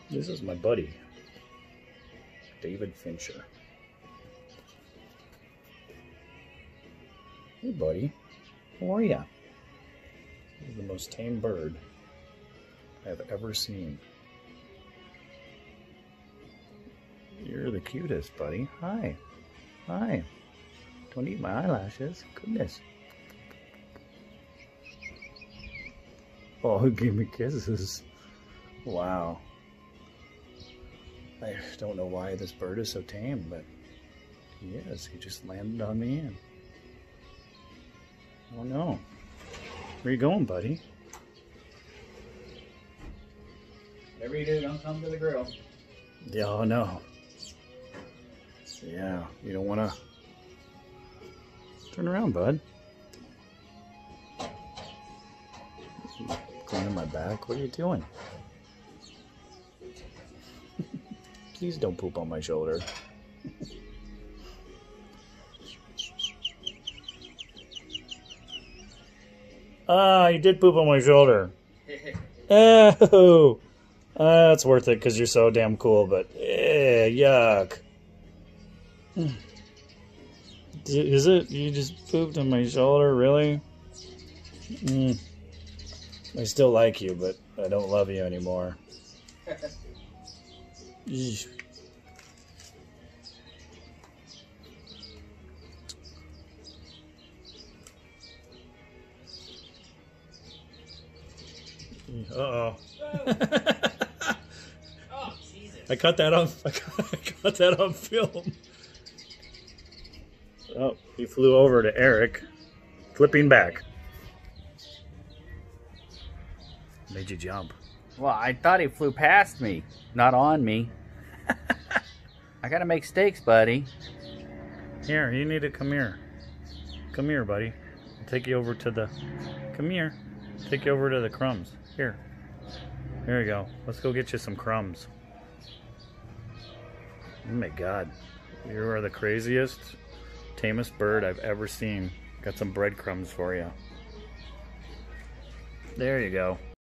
This is my buddy, David Fincher. Hey buddy, how are ya? You're the most tame bird I've ever seen. You're the cutest, buddy. Hi. Hi. Don't eat my eyelashes. Goodness. Oh, give me kisses. Wow. I don't know why this bird is so tame, but he is. He just landed on me and... Oh no. Where you going, buddy? Whatever you do, don't come to the grill. Yeah, oh no. Yeah, you don't want to... Turn around, bud. Cleaning my back? What are you doing? Please don't poop on my shoulder. Ah, you did poop on my shoulder. Oh, that's worth it because you're so damn cool, but yuck. Is it? You just pooped on my shoulder, really? I still like you, but I don't love you anymore. Eesh. Uh-oh. Oh, Jesus. I caught that on film. Oh, he flew over to Eric, flipping back. Made you jump. Well, I thought he flew past me, not on me. I gotta make steaks, buddy. Here, you need to come here. Come here, buddy. I'll take you over to the... Come here. Take you over to the crumbs. Here. There you go. Let's go get you some crumbs. Oh my God. You are the craziest, tamest bird I've ever seen. Got some breadcrumbs for you. There you go.